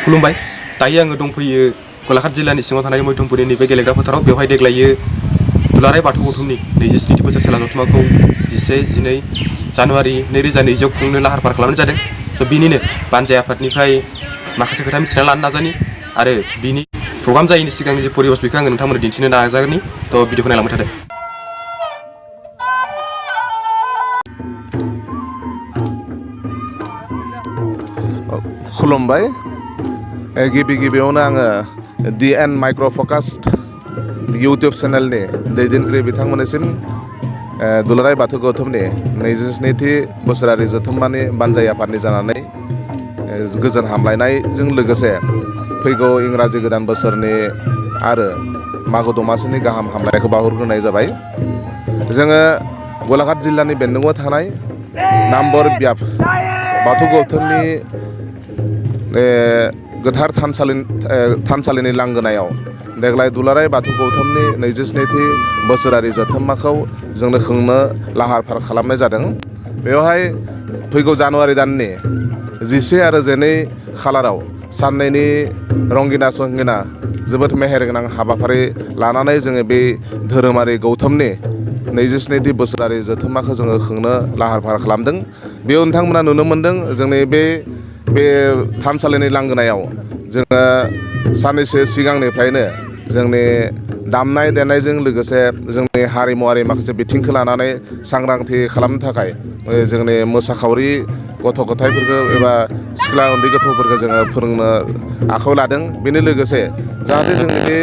खुलुमबाय दायो आङो दंफैयो गलाघाट जिल्लानि सिङाव थानाय मैथमपुरनि नैबे गेलेग्रा फोथाराव बेवहाय देग्लायो दुलाराय बाथौ गौथुमनि 27थि बोसोरसेला जथुम्माखौ 11-12 जानुवारि 2020 खुंनो लाहार फाहार खालामनाय जादों। स' बिनिनो बानजाय आफादनिफ्राय माखासे खोथा मिथिना लानो नाजानि आरो बिनि प्रग्राम जायैनि सिगांनि जे परिबेस बेखौ आङो नोंथांमोननो दिन्थिनो नाजागोननि। थ' भिडिअखौ नायलांबाय थादो। खुलुमबाय गिबियावनो आङो DN माइक्र' फकास्ट इउटुब चेनेलनि दैदेनगिरि बिथांमोननिसिम दुलाराय बाथौ गौथुमनि 27थि बोसोरारि जथुम्मानि बानजाय आफादनि जानानै गोजोन हामलायनायजों लोगोसे फैगौ इंराजि गोदान बोसोरनि आरो मागो दमासिनि गाहाम हामलायनायखौ बावहरग्रोनाय जाबाय। जोङो गलाघाट जिल्लानि बेन्दोंआव थानाय नामबर बियाब बाथौ गौथुमनि गोथार थानसालिनि लांगोनायाव देग्लाय दुलाराय बाथौ गौथुमनि 27थि बोसोरारि जथुम्माखौ जोंनो खुंनो लाहार फाहार खालामनाय जादों। बेवहाय फैगौ जानुवारि दाननि 11 आरो 12 खालाराव साननैनि रंगिना संगिना जोबोद मेहेरगोनां हाबाफारि लानानै जोङो बे धोरोमारि गौथुमनि 27थि बोसोरारि जथुम्माखौ जोङो खुंनो लाहार फाहार खालामदों। बेयाव नोंथांमोना नुनो मोन्दों जोंनि बे थानसालिनि लांगोनायाव जोङो साननैसो सिगांनिफ्रायनो जोंनि दामनाय देनायजों लोगोसे जोंनि हारिमुवारि माखासे बिथिंखौ लानानै सांग्रांथि खालामनो थाखाय जोंनि मोसाखावरि गथ' गथायफोरखौ एबा सिख्ला उन्दै गथ'फोरखौ जोङो फोरोंनो आखायाव लादों। बेनि लोगोसे जाहाथे जोंनि बे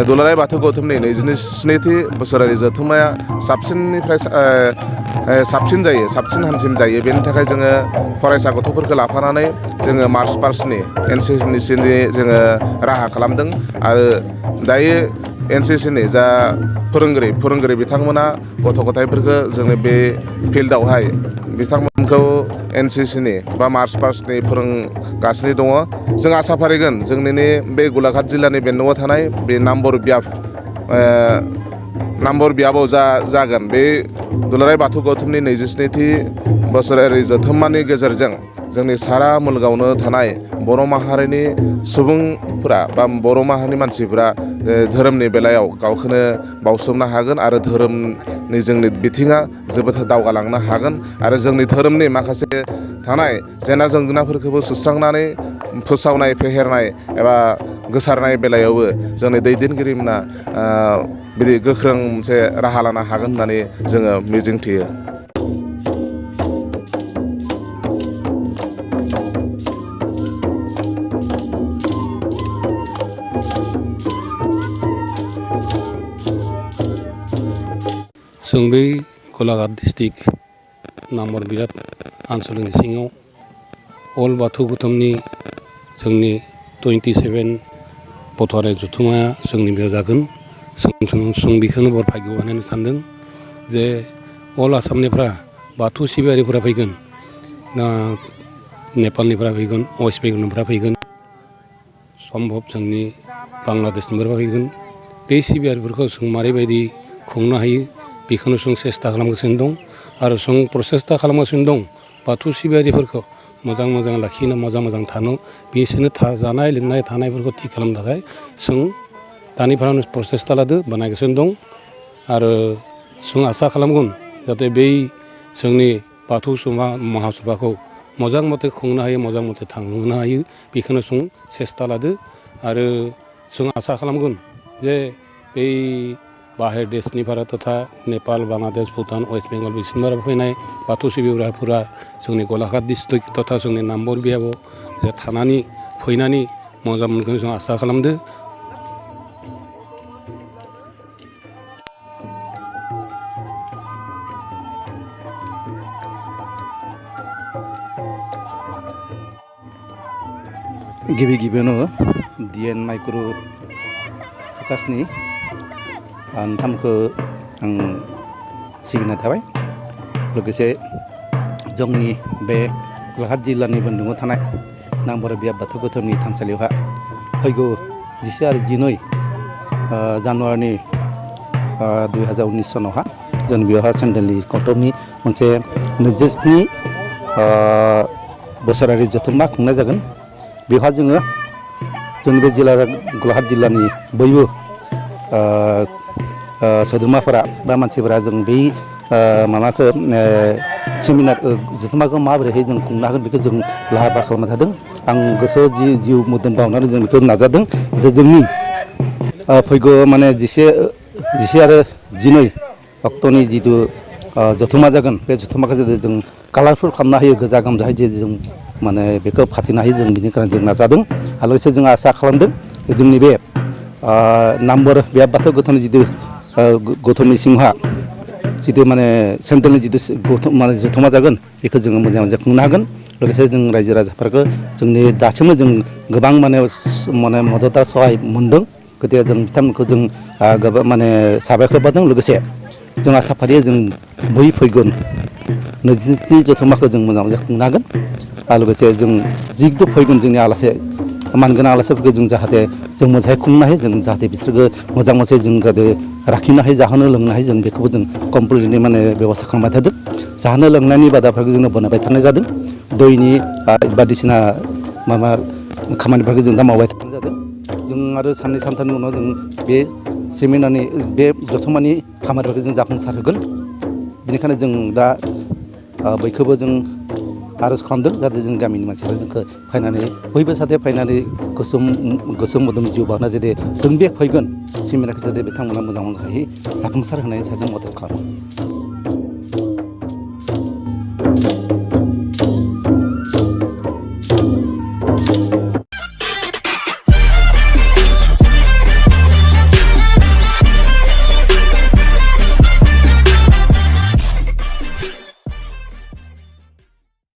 दुलाराय बाथौ गौथुमनि 27थि बोसोरारि जथुम्माया साबसिननिफ्राय साबसिन जायो, साबसिन हामसिन जायो। बेनि थाखाय जोङो फरायसा गथ'फोरखौ लाफानानै जोङो मार्च पास्टनि NCCनि जोङो राहा खालामदों आरो दायो NCCनि जा फोरोंगिरि बिथांमोना गथ' गथायफोरखौ जोंनि बे फिल्डआवहाय बिथांमोनखौ NCCनि बा मार्च पास्टनि फोरोंगासिनो दङ। जों आसा फारिगोन जोंनि बे गलाघाट जिल्लानि बेन्दोंआव थानाय बे नामबर बियाबाव जागोन बे दुलाराय बाथौ गौथुमनि 27थि बोसोरारि जथुम्मानि गेजेरजों जोंनि सारा मुलुगावनो थानाय बर' माहारिनि सुबुंफोरा बा बर' माहारिनि मानसिफोरा धोरोमनि बेलायाव गावखौनो बावसोमनो हागोन आरो धोरोमनि जोंनि बिथिङा जोबोद दावगालांनो हागोन आरो जोंनि धोरोमनि माखासे थानाय जेंना जेंगोनाफोरखौबो सुस्रांनानै फोसावनाय फेहेरनाय एबा गोसारनाय बेलायावबो जोंनि दैदेनगिरिमोना बिदि गोख्रों मोनसे राहा लानो हागोन होननानै जोङो मिजिंथियो। जों बै गलाघाट डिस्ट्रिक्ट नामबर बियाब आनसलिकनि सिङाव अल बाथौ गौथुमनि जोंनि 27 बोथोरारि जथुम्माया जोंनि बेयाव जागोन। जों बेखौनो बरभाग्य होनो सानदों जे अल आसामनिफ्राय बाथौ सिबियारिफोरा फैगोन, नेपालनिफ्राय फैगोन, वेस्ट बेंगलनिफ्राय फैगोन, सम्भब जोंनि बांलादेशनिफ्राय फैगोन। बे सिबियारिफोरखौ जों मारैबायदि खुंनो हायो बेखौनो जों सेस्था खालामगासिनो दं आरो जों प्रसेस्था खालामगासिनो दं बाथौ सिबियारिफोरखौ मोजां लाखिनो मोजां थानो बिसोरनो जानाय लोंनाय थानायफोरखौ थिग खालामनो थाखाय जों दानिफ्रायनो प्रसेस्था लादो बानायगासिनो दं आरो जों आसा खालामगोन जाहाथे बै जोंनि बाथौ महासभाखौ मोजां मथे खुंनो हायो, मोजां मथे थांहोनो हायो बेखौनो जों सेस्था लादो आरो जों आसा खालामगोन जे बै बाहेर देशनिफ्राय तथा नेपाल, बांलादेश, भुटान, वेस्ट बेंगल बिसोरनिफ्राय फैनाय बाथौ सिबियारिफोरा जोंनि गलाघाट डिस्ट्रिक्ट तथा जोंनि नामबर बियाबाव फैनानै मोजां मोनगोन जों आसा खालामदो। गिबियावनो DN माइक्र' फकासनि नोंथांमोनखौ आं सिबिनाय थाबाय। लोगोसे जोंनि बे गलाघाट जिल्लानि बेन्दोंआव थानाय नामबर बियाब बाथौ गौथुमनि थानसालियावहा फैगौ 11 आरो 12 जानुवारिनि 2019 सनावहा जों बेवहाय सेन्ट्रेलनि गौथुमनि मोनसे 27 बोसोरारि जथुम्मा खुंनाय जागोन। बेवहाय जोङो जोंनि बे जिल्ला गलाघाट जिल्लानि बयबो सोद्रोमाफोरा बा मानसिफोरा जों बै माबाखौ सेमिनार जथुम्माखौ माबोरैहाय जों खुंनो हागोन बेखौ जों लाहार फाहार खालामबाय थादों। आं गोसोआव जिउ मोदोम बावनानै जों बेखौ नाजादों। जोंनि फैगौ माने 11 आरो 12 अक्ट'नि जिथु जथुम्मा जागोन बे जथुम्माखौ जुदि जों कालारफुल खालामनो हायो गोजा गामजायै जे जों माने बेखौ फाथिनो हायो जों बिनि थाखाय जों नाजादों। आरो लोगोसे जों आसा खालामदों जोंनि बे नाम्बार बे बाथौ गौथुमनि जिथु गौथुमनि सिंहा जिथु माने सेन्ट्रेलनि जिथु माने जथुम्मा जागोन बेखौ जोङो मोजां मोजां खुंनो हागोन। लोगोसे जों रायजो राजाफोरखौ जोंनि दासिमबो जों गोबां माने मदद सहाय मोनदों। गतिके जों बिथांमोनखौ जों गोबां माने साबायखर बावदों। लोगोसे जों आसा फारियो जों बै फैगोन 27 जथुम्माखौ जों मोजां मोजां खुंनो हागोन। आरो लोगोसे जों जिथु फैगोन जोंनि आलासि मानगोनां आलासिफोरखौ जों जाहाथे जों मोजाङै खुंनो हायो जों जाहाथे बिसोरखौ मोजां मोजां जों जाहाथे लाखिनो हायो जाहोनो लोंनो हायो जों बेखौबो जों कमप्लिटलि माने बेब'स्था खालामबाय थादों। जाहोनो लोंनायनि बादाफोरखौ जोङो बानायबाय थानाय जादों। दैनि बायदिसिना माबा खामानिफोरखौ जों दा मावबाय थानाय जादों। जों आरो साननै सानथामनि उनाव जों बे सेमिनारनि बे जथुम्मानि खामानिफोरखौ जों जाफुंसार होगोन। बेनिखायनो जों दा बयखौबो जों आर'ज खालामदों जाहाथे जों गामिनि मानसिफोरा जोंखौ फैनानै बयबो जाहाथे फैनानै गोसो मोदोम जिउ बाउना जाहाथे जों बे फैगोन सेमिनारखौ जाहाथे बिथांमोना मोजां मोजाङै जाफुंसार होनायनि सायाव मदद खालामो।